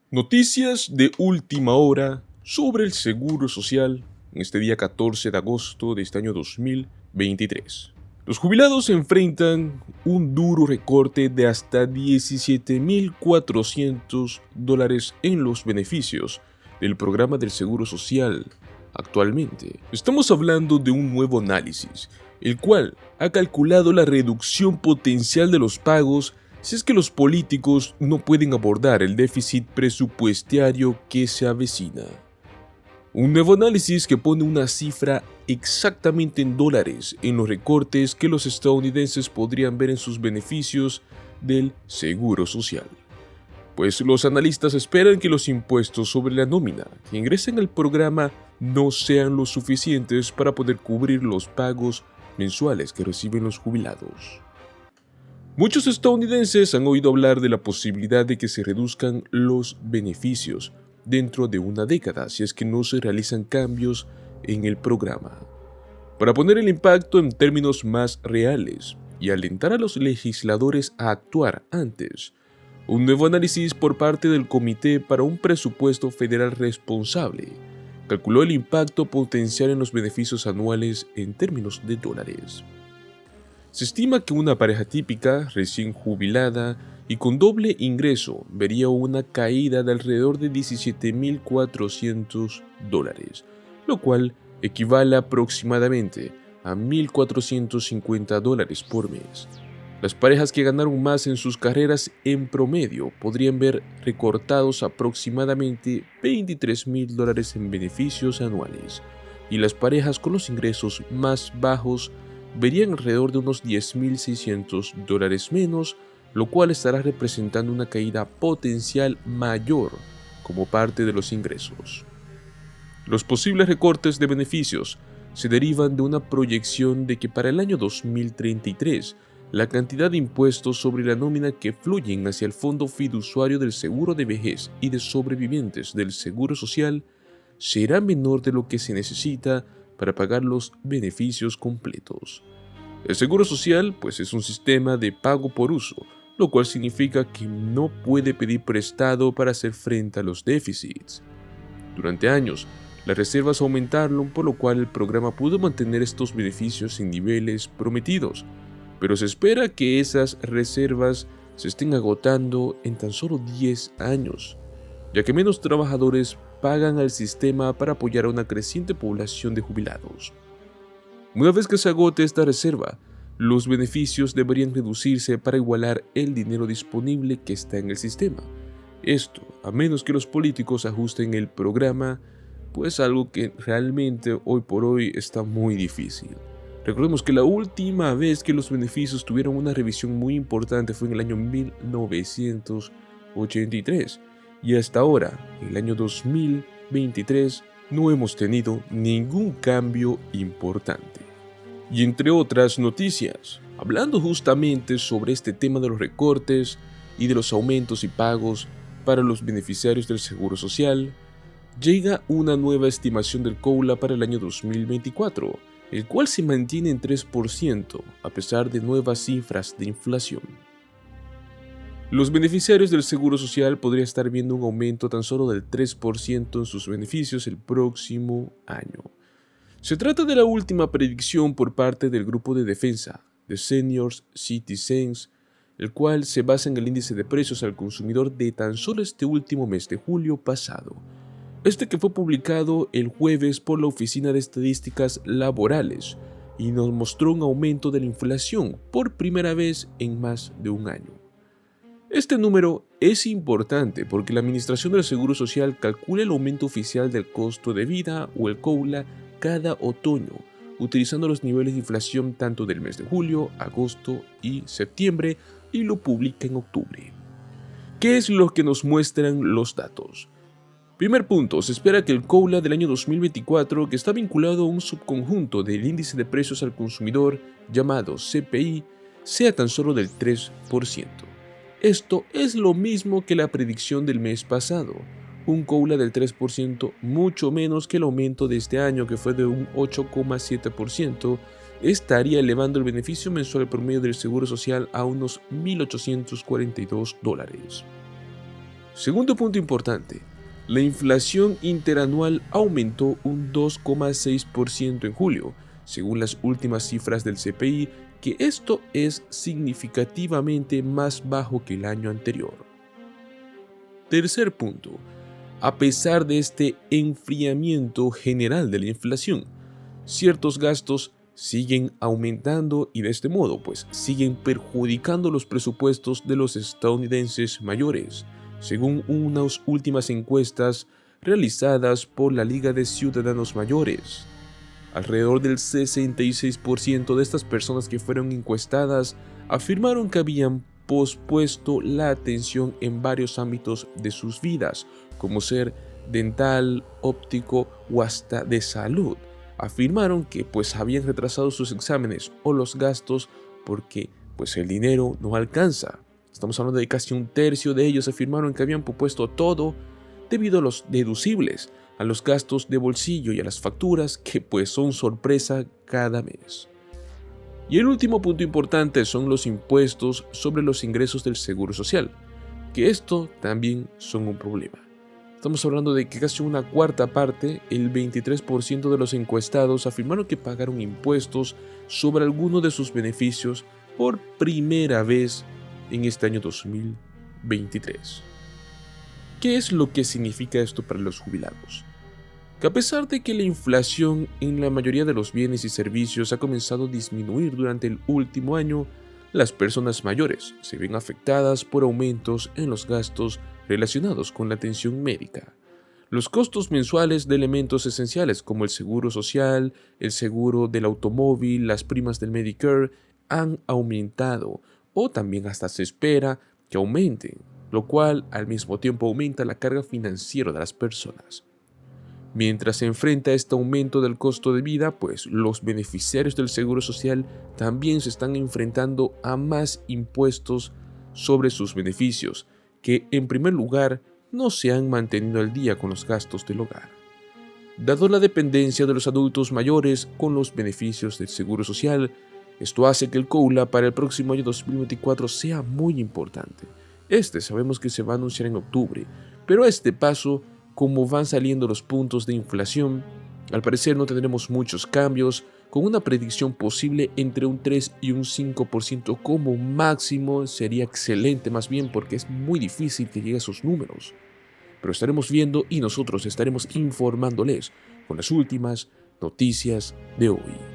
Noticias de última hora sobre el Seguro Social en este día 14 de agosto de este año 2023. Los jubilados enfrentan un duro recorte de hasta $17,400 en los beneficios del programa del Seguro Social. Actualmente, estamos hablando de un nuevo análisis, el cual ha calculado la reducción potencial de los pagos si es que los políticos no pueden abordar el déficit presupuestario que se avecina. Un nuevo análisis que pone una cifra exactamente en dólares en los recortes que los estadounidenses podrían ver en sus beneficios del Seguro Social. Pues los analistas esperan que los impuestos sobre la nómina que ingresen al programa no sean lo suficientes para poder cubrir los pagos mensuales que reciben los jubilados. Muchos estadounidenses han oído hablar de la posibilidad de que se reduzcan los beneficios dentro de una década si es que no se realizan cambios en el programa. Para poner el impacto en términos más reales y alentar a los legisladores a actuar antes, un nuevo análisis por parte del Comité para un Presupuesto Federal Responsable calculó el impacto potencial en los beneficios anuales en términos de dólares. Se estima que una pareja típica, recién jubilada y con doble ingreso vería una caída de alrededor de $17,400, lo cual equivale aproximadamente a $1,450 por mes. Las parejas que ganaron más en sus carreras en promedio podrían ver recortados aproximadamente $23,000 en beneficios anuales, y las parejas con los ingresos más bajos verían alrededor de unos $10,600 menos, lo cual estará representando una caída potencial mayor como parte de los ingresos. Los posibles recortes de beneficios se derivan de una proyección de que para el año 2033 la cantidad de impuestos sobre la nómina que fluyen hacia el Fondo Fiduciario del Seguro de Vejez y de Sobrevivientes del Seguro Social será menor de lo que se necesita para pagar los beneficios completos. El Seguro Social, pues, es un sistema de pago por uso, lo cual significa que no puede pedir prestado para hacer frente a los déficits. Durante años, las reservas aumentaron, por lo cual el programa pudo mantener estos beneficios en niveles prometidos, pero se espera que esas reservas se estén agotando en tan solo 10 años, ya que menos trabajadores pagan al sistema para apoyar a una creciente población de jubilados. Una vez que se agote esta reserva, los beneficios deberían reducirse para igualar el dinero disponible que está en el sistema. Esto, a menos que los políticos ajusten el programa, pues algo que realmente hoy por hoy está muy difícil. Recordemos que la última vez que los beneficios tuvieron una revisión muy importante fue en el año 1983, y hasta ahora, en el año 2023, no hemos tenido ningún cambio importante. Y entre otras noticias, hablando justamente sobre este tema de los recortes y de los aumentos y pagos para los beneficiarios del Seguro Social, llega una nueva estimación del COULA para el año 2024, el cual se mantiene en 3% a pesar de nuevas cifras de inflación. Los beneficiarios del Seguro Social podrían estar viendo un aumento tan solo del 3% en sus beneficios el próximo año. Se trata de la última predicción por parte del Grupo de Defensa de Seniors Citizens, el cual se basa en el índice de precios al consumidor de tan solo este último mes de julio pasado. Este que fue publicado el jueves por la Oficina de Estadísticas Laborales y nos mostró un aumento de la inflación por primera vez en más de un año. Este número es importante porque la Administración del Seguro Social calcula el aumento oficial del costo de vida o el COULA cada otoño, utilizando los niveles de inflación tanto del mes de julio, agosto y septiembre, y lo publica en octubre. ¿Qué es lo que nos muestran los datos? Primer punto, se espera que el COULA del año 2024, que está vinculado a un subconjunto del índice de precios al consumidor llamado CPI, sea tan solo del 3%. Esto es lo mismo que la predicción del mes pasado, un COULA del 3%, mucho menos que el aumento de este año, que fue de un 8,7%, estaría elevando el beneficio mensual promedio del Seguro Social a unos $1,842. Segundo punto importante, la inflación interanual aumentó un 2,6% en julio, según las últimas cifras del CPI, que esto es significativamente más bajo que el año anterior. Tercer punto, a pesar de este enfriamiento general de la inflación, ciertos gastos siguen aumentando y de este modo pues siguen perjudicando los presupuestos de los estadounidenses mayores, según unas últimas encuestas realizadas por la Liga de Ciudadanos Mayores. Alrededor del 66% de estas personas que fueron encuestadas afirmaron que habían pospuesto la atención en varios ámbitos de sus vidas, como ser dental, óptico o hasta de salud. Afirmaron que pues habían retrasado sus exámenes o los gastos porque pues el dinero no alcanza. Estamos hablando de casi un tercio de ellos afirmaron que habían pospuesto todo debido a los deducibles, a los gastos de bolsillo y a las facturas que pues son sorpresa cada mes. Y el último punto importante son los impuestos sobre los ingresos del Seguro Social, que esto también son un problema. Estamos hablando de que casi una cuarta parte, el 23% de los encuestados afirmaron que pagaron impuestos sobre alguno de sus beneficios por primera vez en este año 2023. ¿Qué es lo que significa esto para los jubilados? Que a pesar de que la inflación en la mayoría de los bienes y servicios ha comenzado a disminuir durante el último año, las personas mayores se ven afectadas por aumentos en los gastos relacionados con la atención médica. Los costos mensuales de elementos esenciales como el seguro social, el seguro del automóvil, las primas del Medicare han aumentado o también hasta se espera que aumenten, lo cual al mismo tiempo aumenta la carga financiera de las personas. Mientras se enfrenta este aumento del costo de vida, pues los beneficiarios del Seguro Social también se están enfrentando a más impuestos sobre sus beneficios, que en primer lugar no se han mantenido al día con los gastos del hogar. Dado la dependencia de los adultos mayores con los beneficios del Seguro Social, esto hace que el COULA para el próximo año 2024 sea muy importante. Sabemos que se va a anunciar en octubre, pero a este paso, como van saliendo los puntos de inflación, al parecer no tendremos muchos cambios, con una predicción posible entre un 3 y un 5% como máximo. Sería excelente más bien porque es muy difícil que llegue a esos números. Pero estaremos viendo y nosotros estaremos informándoles con las últimas noticias de hoy.